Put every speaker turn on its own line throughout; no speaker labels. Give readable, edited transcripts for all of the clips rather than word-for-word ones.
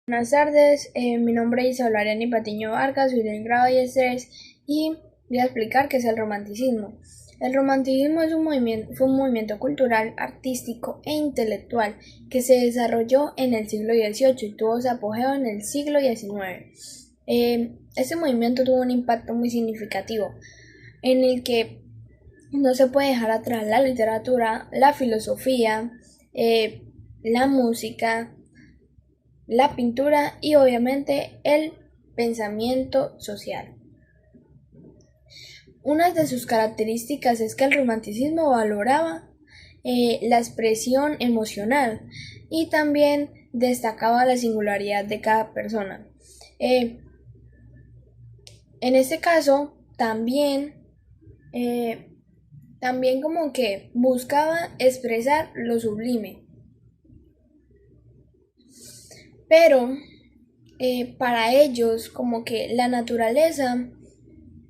Buenas tardes, mi nombre es Isabel Ariani Patiño Vargas, soy del grado 10-3 y voy a explicar qué es el romanticismo. El romanticismo fue un movimiento cultural, artístico e intelectual que se desarrolló en el siglo XVIII y tuvo su apogeo en el siglo XIX. Este movimiento tuvo un impacto muy significativo en el que no se puede dejar atrás la literatura, la filosofía, la música, la pintura y obviamente el pensamiento social. Una de sus características es que el romanticismo valoraba la expresión emocional y también destacaba la singularidad de cada persona. En este caso, también como que buscaba expresar lo sublime, pero para ellos como que la naturaleza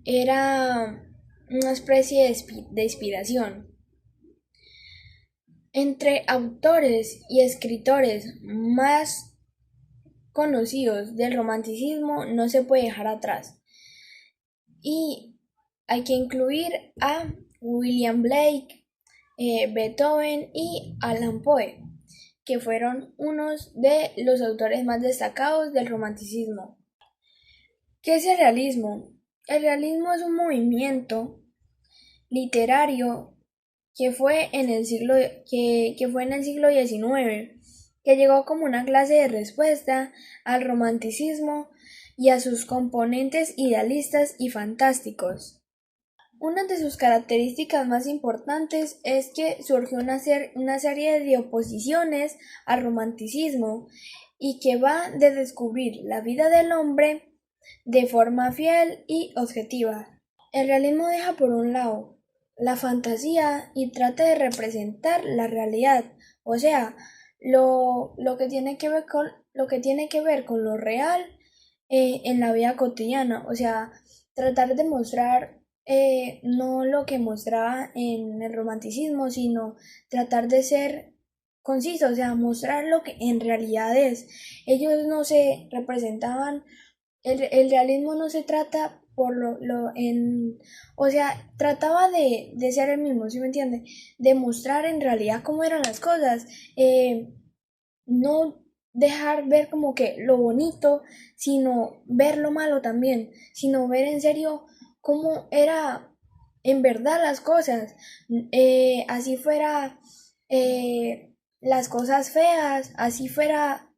era una especie de inspiración. Entre autores y escritores más conocidos del romanticismo no se puede dejar atrás. Y hay que incluir a William Blake, Beethoven y Allan Poe, que fueron unos de los autores más destacados del romanticismo. ¿Qué es el realismo? El realismo es un movimiento literario que fue en el siglo XIX, que llegó como una clase de respuesta al romanticismo y a sus componentes idealistas y fantásticos. Una de sus características más importantes es que surgió una serie de oposiciones al romanticismo y que va de descubrir la vida del hombre de forma fiel y objetiva. El realismo deja por un lado la fantasía y trata de representar la realidad, o sea, lo que tiene que ver con lo real en la vida cotidiana, o sea, tratar de mostrar no lo que mostraba en el romanticismo, sino tratar de ser conciso, o sea, mostrar lo que en realidad es. Ellos no se representaban, el realismo no se trata o sea, trataba de ser el mismo, ¿sí me entiende? De mostrar en realidad cómo eran las cosas, no dejar ver como que lo bonito, sino ver lo malo también, sino ver en serio cómo era en verdad las cosas, así fuera las cosas feas, así fuera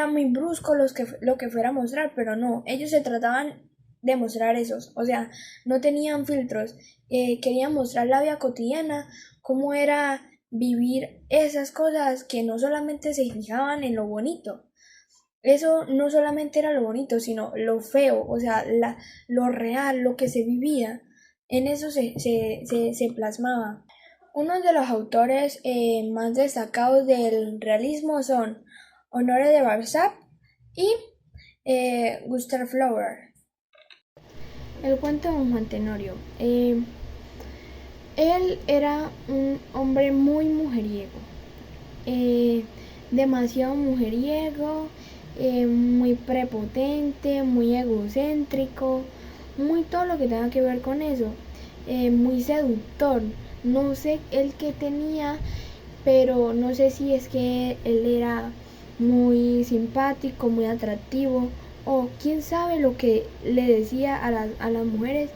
muy brusco lo que fuera a mostrar, pero no, ellos se trataban de mostrar esos, o sea, no tenían filtros, querían mostrar la vida cotidiana, cómo era vivir esas cosas que no solamente se fijaban en lo bonito, eso no solamente era lo bonito, sino lo feo, o sea, lo real, lo que se vivía, en eso se plasmaba. Uno de los autores más destacados del realismo son Honoré de Balzac y Gustave Flaubert. El cuento de Juan Tenorio. Él era un hombre muy mujeriego, eh, demasiado mujeriego, muy prepotente, muy egocéntrico, muy todo lo que tenga que ver con eso, muy seductor. No sé el que tenía, pero no sé si es que él era muy simpático, muy atractivo, o quién sabe lo que le decía a las mujeres,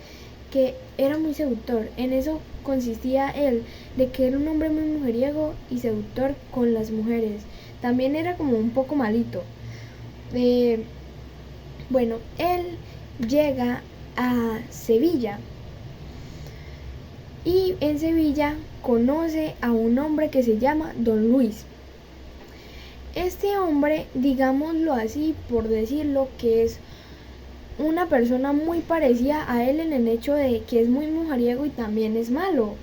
que era muy seductor. En eso consistía él, de que era un hombre muy mujeriego y seductor con las mujeres. También era como un poco malito. Eh, bueno, él llega a Sevilla y en Sevilla conoce a un hombre que se llama Don Luis. Este hombre, digámoslo así, por decirlo, que es una persona muy parecida a él en el hecho de que es muy mujeriego y también es malo.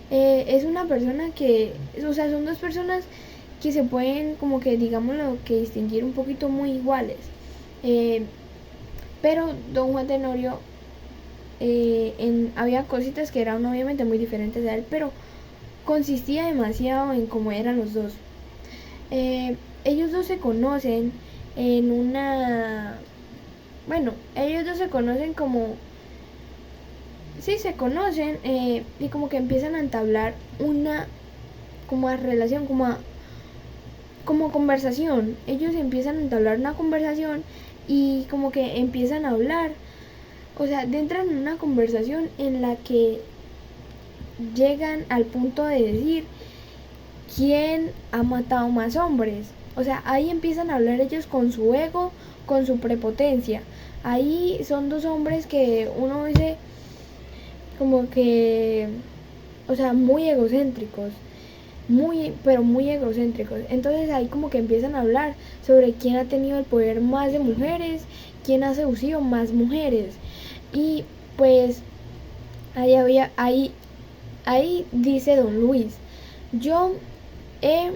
Es una persona que, o sea, son dos personas que se pueden como que, digámoslo, que distinguir un poquito muy iguales. Pero Don Juan Tenorio, había cositas que eran obviamente muy diferentes a él, pero consistía demasiado en cómo eran los dos. Ellos dos se conocen en una... Bueno, ellos dos se conocen como... Sí, se conocen y como que empiezan a entablar una como a relación, como conversación. Ellos empiezan a entablar una conversación y como que empiezan a hablar. O sea, entran en una conversación en la que llegan al punto de decir quién ha matado más hombres. O sea, ahí empiezan a hablar ellos con su ego, con su prepotencia. Ahí son dos hombres que uno dice como que, o sea, muy egocéntricos, pero muy egocéntricos. Entonces ahí como que empiezan a hablar sobre quién ha tenido el poder más de mujeres, quién ha seducido más mujeres. Y pues ahí dice Don Luis, yo he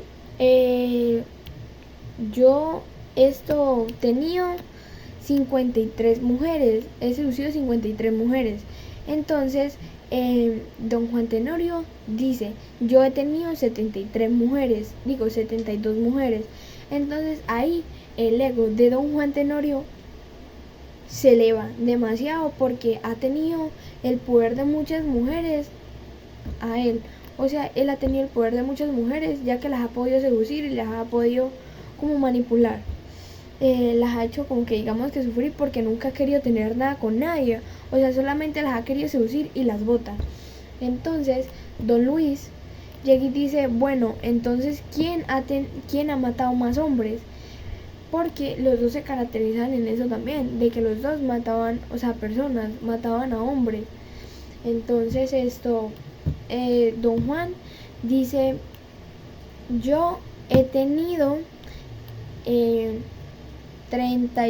yo esto tenido 53 mujeres, he seducido 53 mujeres. Entonces, don Juan Tenorio dice, yo he tenido 73 mujeres, digo 72 mujeres. Entonces ahí el ego de don Juan Tenorio se eleva demasiado porque ha tenido el poder de muchas mujeres a él. O sea, él ha tenido el poder de muchas mujeres ya que las ha podido seducir y las ha podido como manipular. Las ha hecho como que digamos que sufrir porque nunca ha querido tener nada con nadie. O sea, solamente las ha querido seducir y las bota. Entonces, don Luis llega y dice, bueno, entonces, ¿quién ha matado más hombres? Porque los dos se caracterizan en eso también, de que los dos mataban, o sea, personas, mataban a hombres. Entonces don Juan dice, yo he tenido 30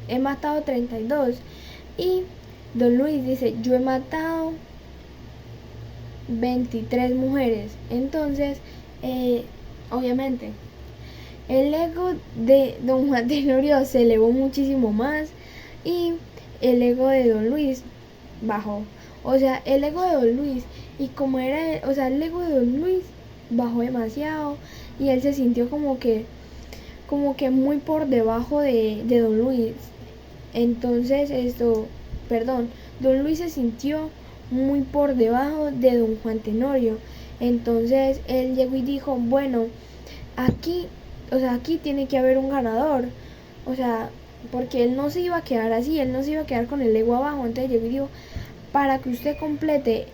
he matado 32 y don Luis dice, yo he matado 23 mujeres. Entonces, obviamente, el ego de don Juan Tenorio se elevó muchísimo más y el ego de don Luis bajó. O sea, el ego de don Luis y como era, o sea, el ego de don Luis bajó demasiado y él se sintió como que muy por debajo de don Luis. Entonces don Luis se sintió muy por debajo de don Juan Tenorio. Entonces él llegó y dijo, bueno, aquí, o sea, aquí tiene que haber un ganador. O sea, porque él no se iba a quedar así, él no se iba a quedar con el ego abajo. Entonces llegó y dijo, para que usted complete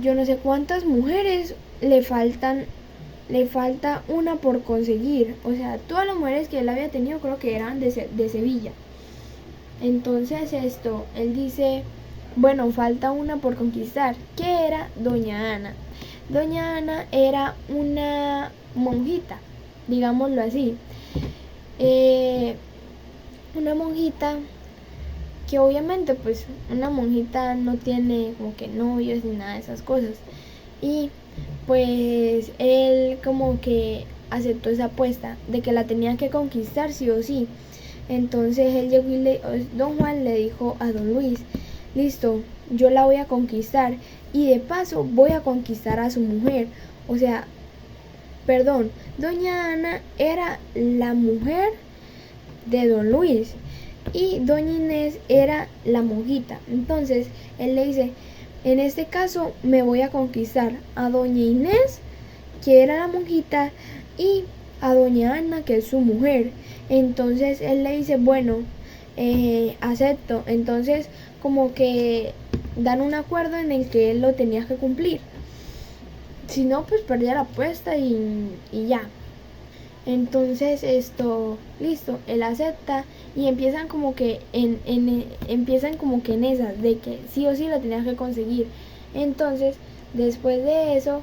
yo no sé cuántas mujeres le falta una por conseguir. O sea, todas las mujeres que él había tenido creo que eran de Sevilla. Entonces él dice, bueno, falta una por conquistar, que era doña Ana. Doña Ana era una monjita, digámoslo así. Una monjita que obviamente pues una monjita no tiene como que novios ni nada de esas cosas. Y pues él como que aceptó esa apuesta de que la tenía que conquistar sí o sí. Entonces él llegó y don Juan le dijo a don Luis, listo, yo la voy a conquistar y de paso voy a conquistar a su mujer. O sea, perdón, doña Ana era la mujer de don Luis y doña Inés era la monjita. Entonces él le dice, en este caso me voy a conquistar a doña Inés, que era la monjita, y a doña Ana, que es su mujer. Entonces él le dice, bueno, acepto. Entonces como que dan un acuerdo en el que él lo tenía que cumplir. Si no, pues perdía la apuesta y ya. Entonces listo, él acepta y empiezan como que empiezan como que en esas de que sí o sí lo tenías que conseguir. Entonces, después de eso,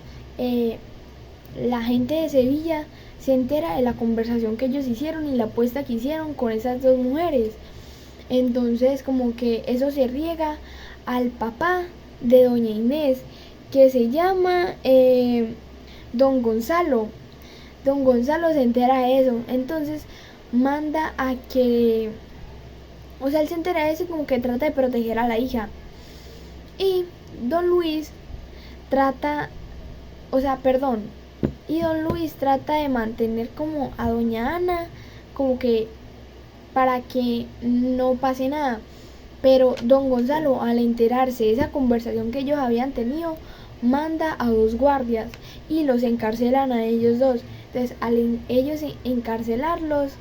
la gente de Sevilla se entera de la conversación que ellos hicieron y la apuesta que hicieron con esas dos mujeres. Entonces, como que eso se riega al papá de doña Inés, que se llama don Gonzalo. Don Gonzalo se entera de eso, entonces manda a que, o sea, él se entera de eso y como que trata de proteger a la hija. Y don Luis trata, o sea, perdón, y don Luis trata de mantener como a doña Ana, como que para que no pase nada. Pero don Gonzalo, al enterarse de esa conversación que ellos habían tenido, manda a 2 guardias y los encarcelan a ellos dos. Entonces, al ellos encarcelarlos,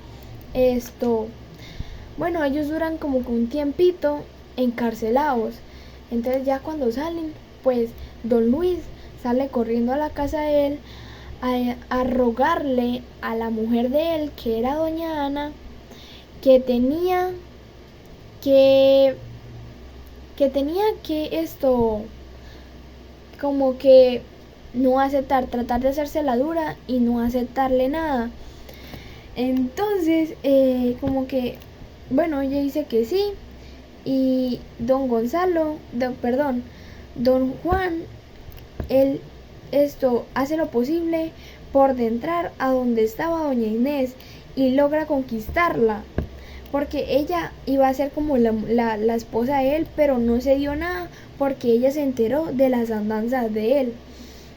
bueno, ellos duran como que un tiempito encarcelados. Entonces ya cuando salen, pues don Luis sale corriendo a la casa de él a rogarle a la mujer de él, que era doña Ana, que tenía que como que no aceptar, tratar de hacerse la dura y no aceptarle nada. Entonces, como que, bueno, ella dice que sí, y don Gonzalo, perdón, don Juan, él hace lo posible por de entrar a donde estaba doña Inés y logra conquistarla, porque ella iba a ser como la esposa de él, pero no se dio nada porque ella se enteró de las andanzas de él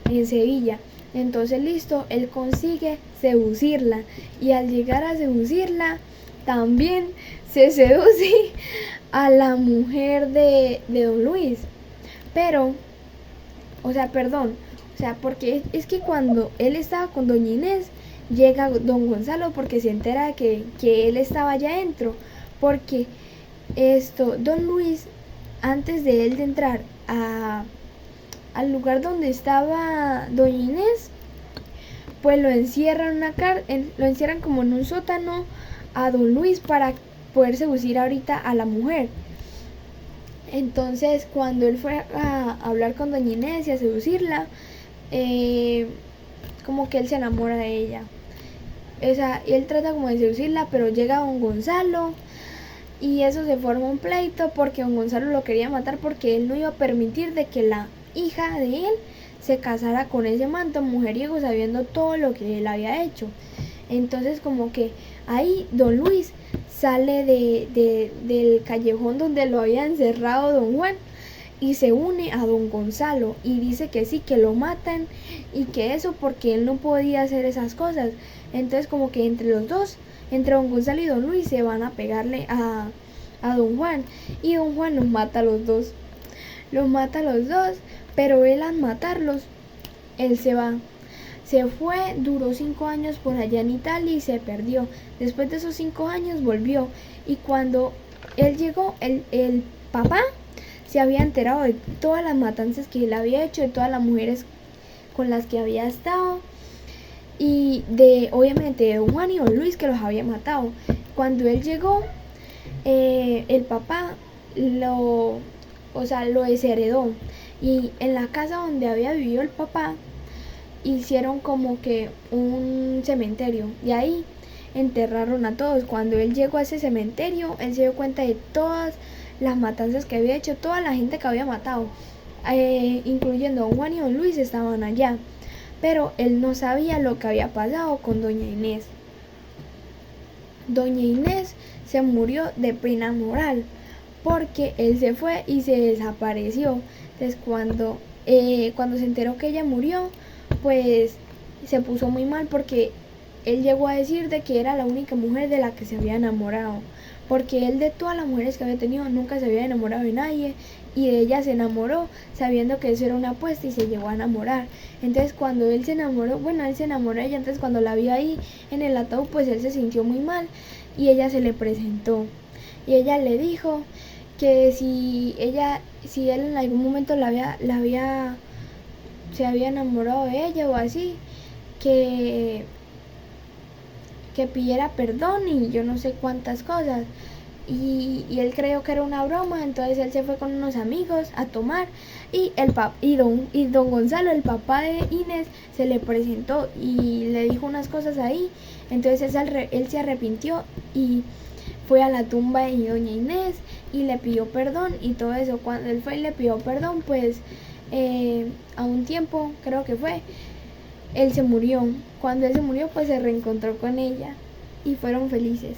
en Sevilla. Entonces listo, él consigue seducirla, y al llegar a seducirla también se seduce a la mujer de don Luis. Pero, porque es que cuando él estaba con doña Inés, llega don Gonzalo porque se entera que él estaba allá adentro. Porque don Luis, antes de él de entrar al lugar donde estaba doña Inés, pues lo encierran lo encierran como en un sótano a don Luis para poder seducir ahorita a la mujer. Entonces, cuando él fue a hablar con doña Inés y a seducirla, como que él se enamora de ella. O sea, él trata como de seducirla, pero llega don Gonzalo y eso se forma un pleito porque don Gonzalo lo quería matar, porque él no iba a permitir de que la hija de él se casara con ese manto mujeriego, sabiendo todo lo que él había hecho. Entonces, como que ahí don Luis sale del callejón donde lo había encerrado don Juan y se une a don Gonzalo y dice que sí, que lo matan y que eso porque él no podía hacer esas cosas. Entonces, como que entre los dos, entre don Gonzalo y don Luis, se van a pegarle a don Juan, y don Juan los mata a los dos. Pero él, al matarlos, él se va. Se fue, duró 5 años por allá en Italia y se perdió. Después de esos 5 años volvió, y cuando él llegó, el papá se había enterado de todas las matanzas que él había hecho, de todas las mujeres con las que había estado, y obviamente de don Juan y don Luis, que los había matado. Cuando él llegó, el papá lo desheredó, y en la casa donde había vivido el papá hicieron como que un cementerio, y ahí enterraron a todos. Cuando él llegó a ese cementerio, él se dio cuenta de todas las matanzas que había hecho, toda la gente que había matado, incluyendo don Juan y don Luis, estaban allá. Pero él no sabía lo que había pasado con doña Inés. Doña Inés se murió de pena moral porque él se fue y se desapareció. Entonces, cuando se enteró que ella murió, pues se puso muy mal, porque él llegó a decir de que era la única mujer de la que se había enamorado, porque él, de todas las mujeres que había tenido, nunca se había enamorado de nadie, y de ella se enamoró sabiendo que eso era una apuesta, y se llegó a enamorar. Entonces, cuando él se enamoró de ella, entonces cuando la vio ahí en el ataúd, pues él se sintió muy mal, y ella se le presentó y ella le dijo que si él en algún momento se había enamorado de ella o así, que pidiera perdón y yo no sé cuántas cosas. Y él creyó que era una broma. Entonces él se fue con unos amigos a tomar, y don Gonzalo, el papá de Inés, se le presentó y le dijo unas cosas ahí. Entonces él se arrepintió y fue a la tumba de doña Inés y le pidió perdón y todo eso. Cuando él fue y le pidió perdón, pues a un tiempo, creo que fue, él se murió. Cuando él se murió, pues se reencontró con ella y fueron felices.